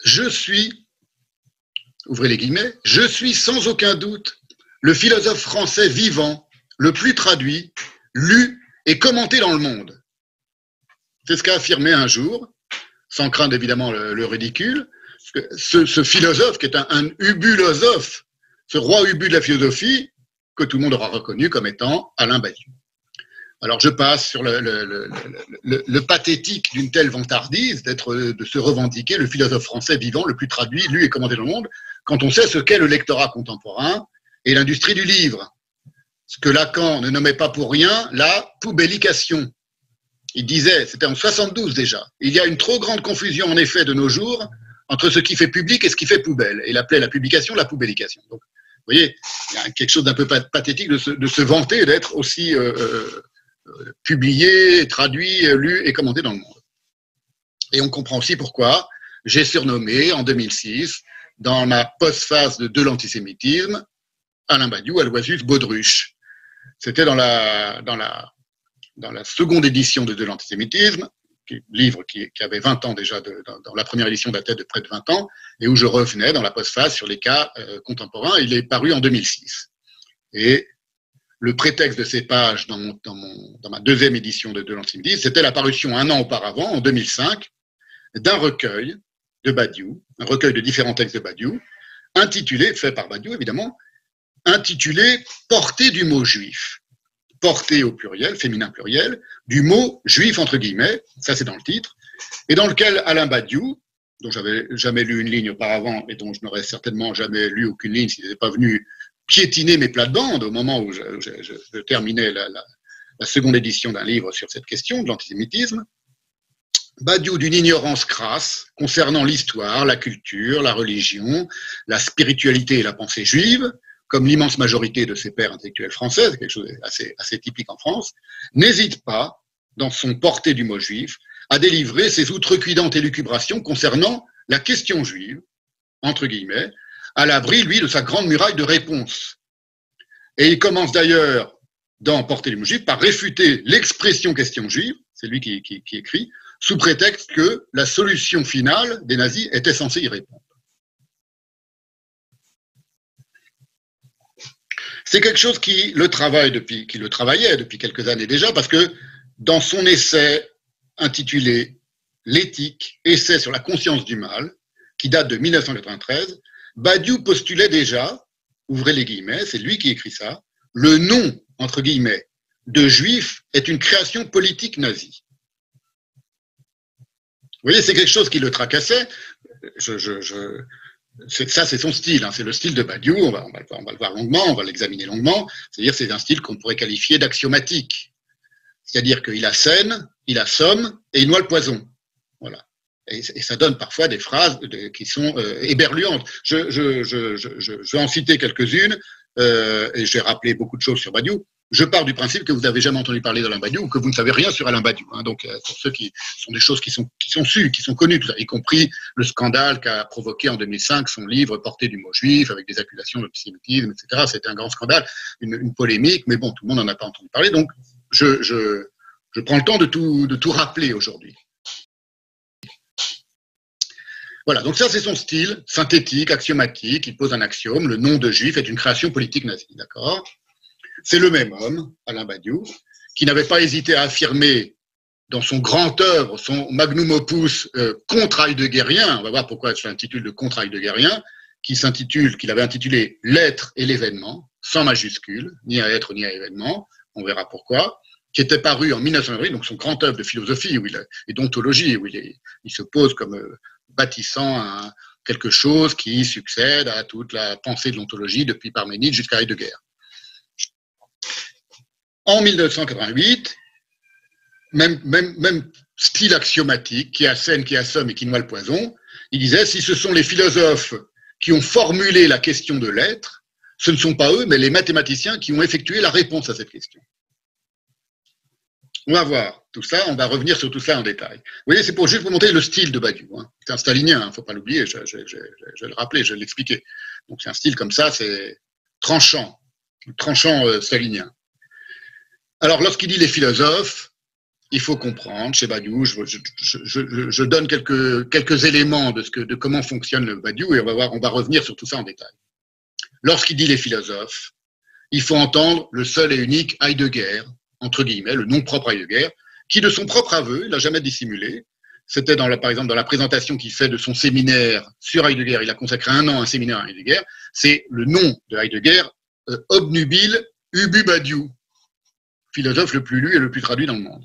Je suis, ouvrez les guillemets, je suis sans aucun doute le philosophe français vivant, le plus traduit, lu et commenté dans le monde. C'est ce qu'a affirmé un jour, sans craindre évidemment le ridicule, ce philosophe qui est un ubulosophe, ce roi ubu de la philosophie, que tout le monde aura reconnu comme étant Alain Badiou. Alors je passe sur le pathétique d'une telle vantardise de se revendiquer le philosophe français vivant, le plus traduit, lu et commenté dans le monde, quand on sait ce qu'est le lectorat contemporain et l'industrie du livre. Ce que Lacan ne nommait pas pour rien la poubellication. Il disait, c'était en 72 déjà, il y a une trop grande confusion en effet de nos jours entre ce qui fait public et ce qui fait poubelle. Et il appelait la publication la poubellication. Donc, vous voyez, il y a quelque chose d'un peu pathétique de se vanter d'être aussi publié, traduit, lu et commenté dans le monde. Et on comprend aussi pourquoi j'ai surnommé en 2006, dans ma postface de l'antisémitisme, Alain Badiou Aloysius Baudruche. C'était dans la seconde édition de l'antisémitisme, livre qui avait 20 ans déjà, dans la première édition datait de près de 20 ans, et où je revenais dans la postface sur les cas contemporains. Il est paru en 2006. Et le prétexte de ces pages dans ma deuxième édition de l'antisémitisme, c'était la parution un an auparavant, en 2005, d'un recueil de Badiou, un recueil de différents textes de Badiou, intitulé, fait par Badiou évidemment, intitulé « Portée du mot juif ». Portée au pluriel, féminin pluriel, du mot juif entre guillemets, ça c'est dans le titre, et dans lequel Alain Badiou, dont j'avais jamais lu une ligne auparavant et dont je n'aurais certainement jamais lu aucune ligne s'il n'était pas venu piétiner mes plates-bandes au moment où je terminais la seconde édition d'un livre sur cette question de l'antisémitisme, Badiou d'une ignorance crasse concernant l'histoire, la culture, la religion, la spiritualité et la pensée juive, comme l'immense majorité de ses pairs intellectuels français, c'est quelque chose assez typique en France, n'hésite pas, dans son portée du mot juif, à délivrer ses outrecuidantes élucubrations concernant la question juive, entre guillemets, à l'abri, lui, de sa grande muraille de réponses. Et il commence d'ailleurs, dans Portée du mot juif, par réfuter l'expression question juive, c'est lui qui écrit, sous prétexte que la solution finale des nazis était censée y répondre. C'est quelque chose qui le travaillait depuis quelques années déjà, parce que dans son essai intitulé « L'éthique, essai sur la conscience du mal », qui date de 1993, Badiou postulait déjà, ouvrez les guillemets, c'est lui qui écrit ça, le nom, entre guillemets, de juif est une création politique nazie. Vous voyez, c'est quelque chose qui le tracassait. Ça, c'est son style, hein, c'est le style de Badiou, on va le voir longuement, on va l'examiner longuement, c'est-à-dire c'est un style qu'on pourrait qualifier d'axiomatique. C'est-à-dire qu'il assène, il assomme et il noie le poison. Voilà. Et ça donne parfois des phrases qui sont éberluantes. Je vais en citer quelques-unes, et je vais rappeler beaucoup de choses sur Badiou. Je pars du principe que vous n'avez jamais entendu parler d'Alain Badiou ou que vous ne savez rien sur Alain Badiou. Hein. Donc, pour ceux qui sont des choses qui sont sues, qui sont connues, tout ça, y compris le scandale qu'a provoqué en 2005 son livre Portée du mot juif, avec des accusations d'antisémitisme, etc. C'était un grand scandale, une polémique, mais bon, tout le monde n'en a pas entendu parler. Donc, je prends le temps de tout rappeler aujourd'hui. Voilà, donc ça c'est son style, synthétique, axiomatique, il pose un axiome, le nom de juif est une création politique nazie, d'accord ? C'est le même homme, Alain Badiou, qui n'avait pas hésité à affirmer dans son grand œuvre, son magnum opus contre heideggerien, on va voir pourquoi je l'intitule de contre heideggerien, qu'il avait intitulé L'être et l'événement, sans majuscule, ni à être ni à événement, on verra pourquoi, qui était paru en 1908, donc son grand œuvre de philosophie et d'ontologie, où il se pose comme bâtissant quelque chose qui succède à toute la pensée de l'ontologie depuis Parménide jusqu'à Heidegger. En 1988, même style axiomatique, qui assène, qui assomme et qui noie le poison, il disait, si ce sont les philosophes qui ont formulé la question de l'être, ce ne sont pas eux, mais les mathématiciens qui ont effectué la réponse à cette question. On va voir tout ça, on va revenir sur tout ça en détail. Vous voyez, c'est pour juste vous montrer le style de Badiou. Hein. C'est un stalinien, il ne faut pas l'oublier, je vais le rappeler, je vais l'expliquer. Donc c'est un style comme ça, c'est tranchant stalinien. Alors lorsqu'il dit les philosophes, il faut comprendre, chez Badiou, je donne quelques éléments de comment fonctionne le Badiou et on va revenir sur tout ça en détail. Lorsqu'il dit les philosophes, il faut entendre le seul et unique Heidegger, entre guillemets, le nom propre Heidegger, qui de son propre aveu, il n'a jamais dissimulé, c'était par exemple dans la présentation qu'il fait de son séminaire sur Heidegger, il a consacré 1 an à un séminaire à Heidegger, c'est le nom de Heidegger, Obnubil Ubu Badiou, philosophe le plus lu et le plus traduit dans le monde.